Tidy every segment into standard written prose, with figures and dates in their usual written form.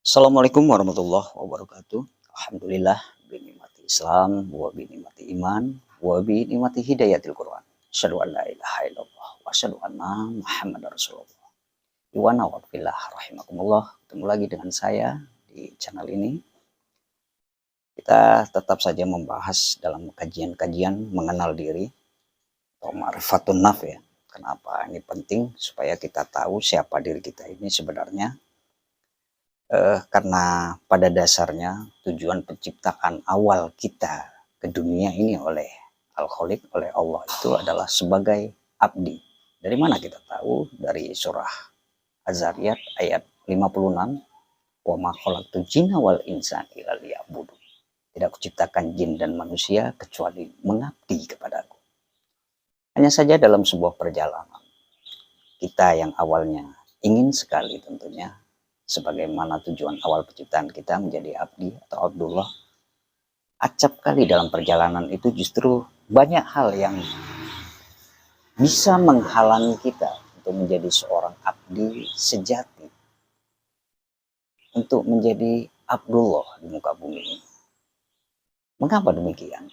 Assalamualaikum warahmatullahi wabarakatuh. Alhamdulillah binikmati Islam wa binikmati iman wa binikmati hidayatil Quran. Asyhadu an la ilaha illallah wa asyhadu anna Muhammadar Rasulullah. Iwana wa fillah rahimakumullah. Ketemu lagi dengan saya di channel ini. Kita tetap saja membahas dalam kajian-kajian mengenal diri atau ma'rifatun naf ya. Kenapa ini penting? Supaya kita tahu siapa diri kita ini sebenarnya. Karena pada dasarnya tujuan penciptaan awal kita ke dunia ini oleh Al-Khaliq, oleh Allah itu adalah sebagai abdi. Dari mana kita tahu? Dari surah Az-Zariyat ayat 56, wa ma khalaqtul jinna wal insa illa liya'budun. Tidak kuciptakan jin dan manusia kecuali mengabdi kepadaku. Hanya saja dalam sebuah perjalanan kita yang awalnya ingin sekali tentunya sebagaimana tujuan awal penciptaan kita menjadi abdi atau Abdullah, acap kali dalam perjalanan itu justru banyak hal yang bisa menghalangi kita untuk menjadi seorang abdi sejati, untuk menjadi Abdullah di muka bumi ini. Mengapa demikian?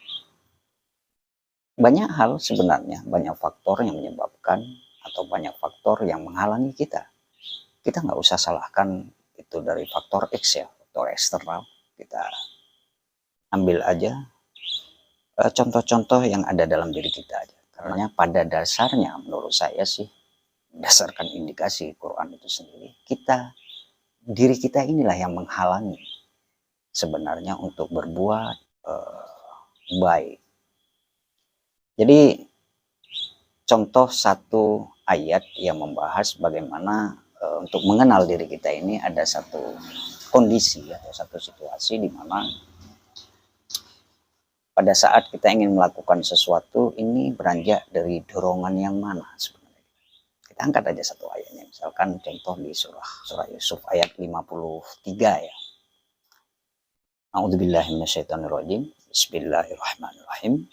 Banyak hal sebenarnya, banyak faktor yang menyebabkan atau banyak faktor yang menghalangi kita. Kita nggak usah salahkan itu dari faktor X ya, faktor eksternal. Kita ambil aja contoh-contoh yang ada dalam diri kita aja. Karena pada dasarnya menurut saya sih, berdasarkan indikasi Quran itu sendiri, diri kita inilah yang menghalangi sebenarnya untuk berbuat baik. Jadi contoh satu ayat yang membahas bagaimana untuk mengenal diri kita ini ada satu kondisi atau satu situasi di mana pada saat kita ingin melakukan sesuatu ini beranjak dari dorongan yang mana sebenarnya. Kita angkat aja satu ayatnya, misalkan contoh di surah Yusuf ayat 53 ya. A'udzubillahi minasyaitonirrajim. Bismillahirrahmanirrahim.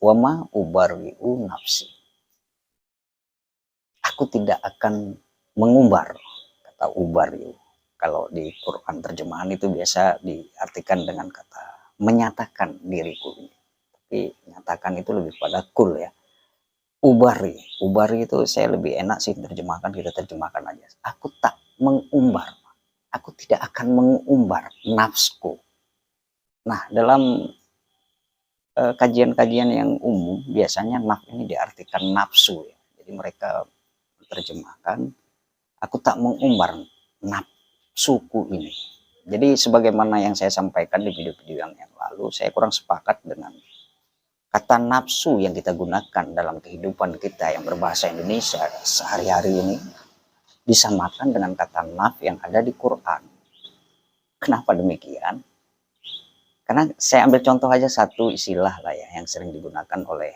Wa ma ubarri'u nafsi. Aku tidak akan mengumbar, kata ubarri'u. Kalau di Quran terjemahan itu biasa diartikan dengan kata menyatakan diriku ini. Tapi menyatakan itu lebih pada kul ya. Ubari itu saya lebih enak sih terjemahkan, kita terjemahkan aja. Aku tak mengumbar. Aku tidak akan mengumbar nafsku. Nah, dalam kajian-kajian yang umum biasanya naf ini diartikan nafsu ya. Jadi mereka terjemahkan aku tak mengumbar nafsuku ini. Jadi sebagaimana yang saya sampaikan di video-video yang lalu, saya kurang sepakat dengan kata nafsu yang kita gunakan dalam kehidupan kita yang berbahasa Indonesia sehari-hari ini disamakan dengan kata naf yang ada di Quran. Kenapa demikian? Karena saya ambil contoh aja satu istilah lah ya yang sering digunakan oleh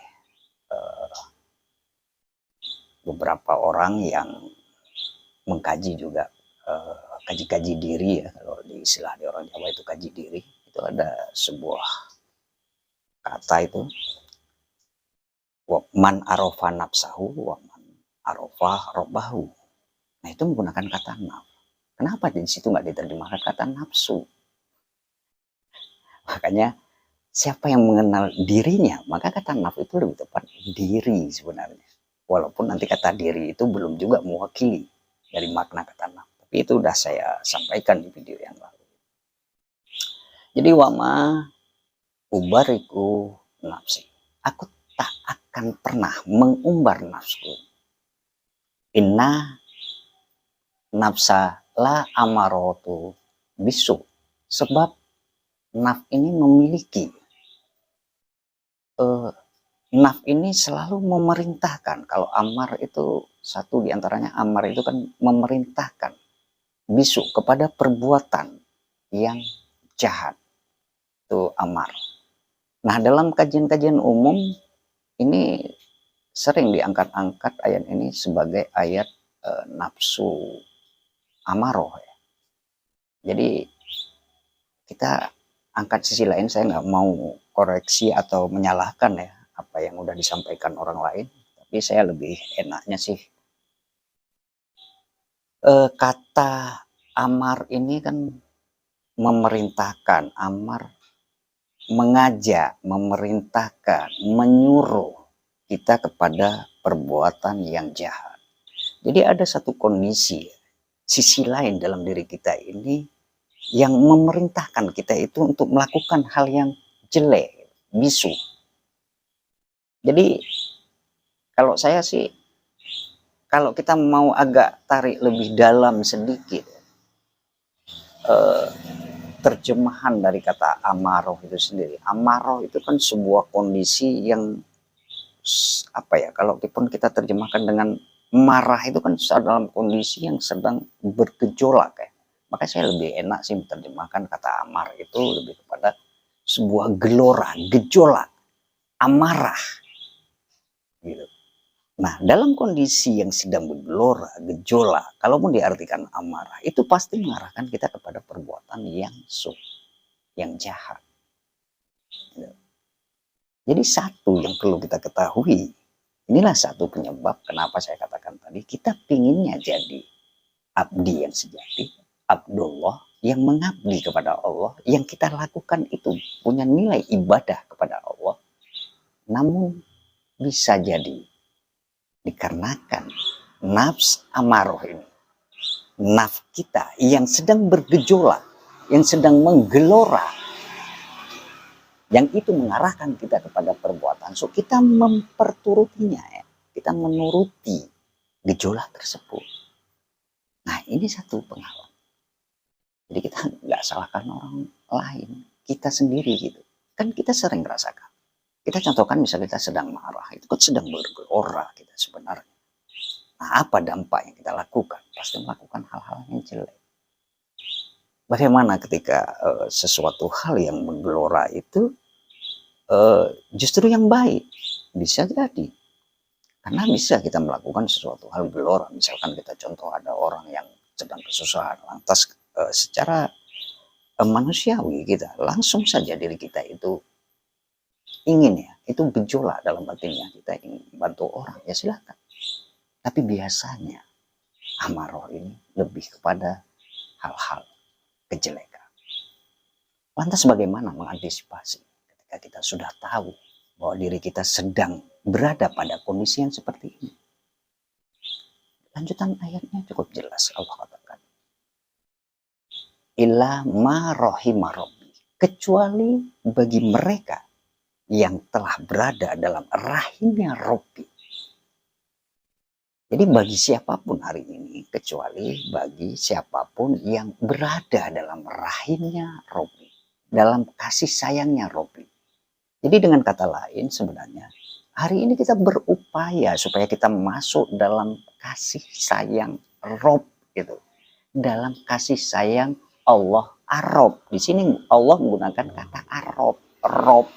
beberapa orang yang mengkaji juga kaji-kaji diri ya, kalau di istilah di orang Jawa itu kaji diri. Itu ada sebuah kata itu, man arofa nafsahu wa man arofa robbahu. Nah itu menggunakan kata naf. Kenapa di situ nggak diterjemahkan kata nafsu? Makanya siapa yang mengenal dirinya, maka kata naf itu lebih tepat diri sebenarnya. Walaupun nanti kata diri itu belum juga mewakili dari makna kata naf. Tapi itu udah saya sampaikan di video yang lalu. Jadi wama ubariku nafsi. Aku tak akan pernah mengumbar nafsuku. Inna nafsa la amarotu bisu. Sebab naf ini memiliki naf ini selalu memerintahkan. Kalau amar itu satu diantaranya, amar itu kan memerintahkan bisu kepada perbuatan yang jahat, itu amar. Nah dalam kajian-kajian umum ini sering diangkat-angkat ayat ini sebagai ayat nafsu amaroh ya. Jadi kita angkat sisi lain, saya nggak mau koreksi atau menyalahkan ya apa yang udah disampaikan orang lain, tapi saya lebih enaknya sih kata amar ini kan memerintahkan, amar, mengajak, memerintahkan, menyuruh kita kepada perbuatan yang jahat. Jadi ada satu kondisi, sisi lain dalam diri kita ini yang memerintahkan kita itu untuk melakukan hal yang jelek, bisu. Jadi kalau saya sih, kalau kita mau agak tarik lebih dalam sedikit, terjemahan dari kata amaroh itu sendiri. Amaroh itu kan sebuah kondisi yang apa ya, kalau pun kita terjemahkan dengan marah itu kan dalam kondisi yang sedang bergejolak ya. Maka saya lebih enak sih menerjemahkan kata amar itu lebih kepada sebuah gelora, gejolak, amarah gitu. Nah, dalam kondisi yang sedang bergelora, gejolak, kalaupun diartikan amarah, itu pasti mengarahkan kita kepada perbuatan yang yang jahat. Gitu. Jadi satu yang perlu kita ketahui, inilah satu penyebab kenapa saya katakan tadi, kita pinginnya jadi abdi yang sejati, Abdullah yang mengabdi kepada Allah, yang kita lakukan itu punya nilai ibadah kepada Allah, namun bisa jadi dikarenakan nafs amaroh ini, nafs kita yang sedang bergejolak, yang sedang menggelora, yang itu mengarahkan kita kepada perbuatan. So kita memperturutinya ya, kita menuruti gejolak tersebut. Nah ini satu pengalaman. Jadi kita nggak salahkan orang lain, kita sendiri gitu. Kan kita sering rasakan. Kita contohkan misalnya kita sedang marah, itu kan sedang bergelora kita sebenarnya. Nah apa dampak yang kita lakukan? Pasti melakukan hal-hal yang jelek. Bagaimana ketika sesuatu hal yang menggelora itu justru yang baik? Bisa jadi. Karena bisa kita melakukan sesuatu hal gelora. Misalkan kita contoh ada orang yang sedang kesusahan, lantas secara manusiawi kita langsung saja diri kita itu ingin ya, itu gejolak dalam batinnya, kita ingin membantu orang, ya silakan. Tapi biasanya amaroh ini lebih kepada hal-hal kejelekan. Lantas bagaimana mengantisipasi ketika kita sudah tahu bahwa diri kita sedang berada pada kondisi yang seperti ini? Lanjutan ayatnya cukup jelas, Allah katakan, illa ma rahima rabbi, kecuali bagi mereka yang telah berada dalam rahimnya Rabbi. Jadi bagi siapapun hari ini, kecuali bagi siapapun yang berada dalam rahimnya Rabbi, dalam kasih sayangnya Rabbi. Jadi dengan kata lain sebenarnya, hari ini kita berupaya supaya kita masuk dalam kasih sayang Rabb gitu. Dalam kasih sayang Allah Ar-Rabb. Di sini Allah menggunakan kata Ar-Rabb, Rabbi.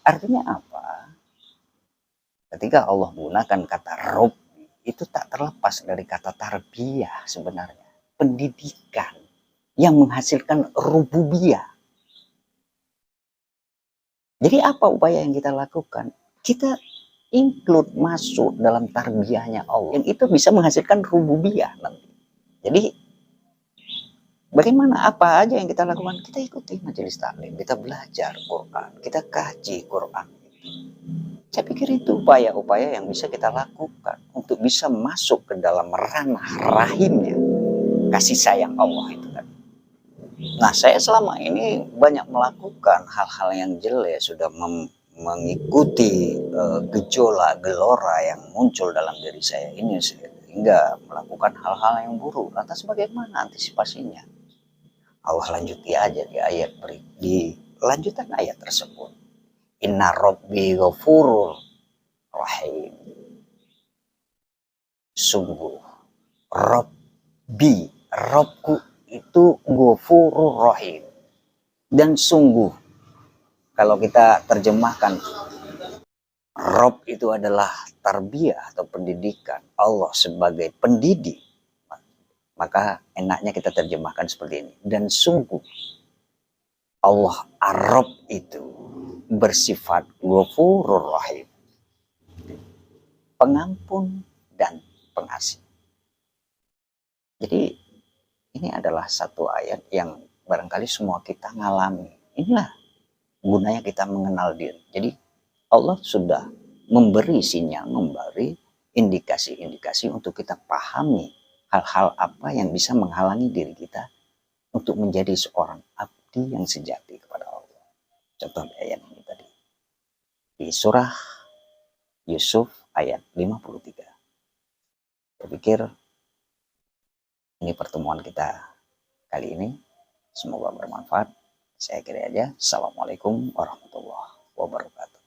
Artinya apa? Ketika Allah menggunakan kata Rabb, itu tak terlepas dari kata tarbiyah sebenarnya. Pendidikan yang menghasilkan rububiyah. Jadi apa upaya yang kita lakukan? Kita include masuk dalam tarbiyahnya Allah. Yang itu bisa menghasilkan rububiyah nanti. Jadi bagaimana apa aja yang kita lakukan? Kita ikuti majelis taklim, kita belajar Quran, kita kaji Quran. Saya pikir itu upaya-upaya yang bisa kita lakukan untuk bisa masuk ke dalam ranah rahimnya kasih sayang Allah itu kan. Nah saya selama ini banyak melakukan hal-hal yang jelek, sudah mengikuti gejolak gelora yang muncul dalam diri saya ini sehingga melakukan hal-hal yang buruk. Lantas bagaimana antisipasinya? Allah lanjuti aja di ayat di lanjutan ayat tersebut. Inna Rabbi ghafurur rahim. Sungguh Rabbi, Rabbku itu ghafurur rahim. Dan sungguh kalau kita terjemahkan, Rabb itu adalah tarbiyah atau pendidikan, Allah sebagai pendidik. Maka enaknya kita terjemahkan seperti ini. Dan sungguh Allah Ar-Rabb itu bersifat Ghafurur Rahim, pengampun dan pengasih. Jadi Ini adalah satu ayat yang barangkali semua kita ngalami. Inilah gunanya kita mengenal diri. Jadi Allah sudah memberi sinyal, memberi indikasi-indikasi untuk kita pahami hal-hal apa yang bisa menghalangi diri kita untuk menjadi seorang abdi yang sejati kepada Allah. Contoh di ayat ini tadi. Di surah Yusuf ayat 53. Saya pikir ini pertemuan kita kali ini. Semoga bermanfaat. Saya kira aja. Assalamualaikum warahmatullahi wabarakatuh.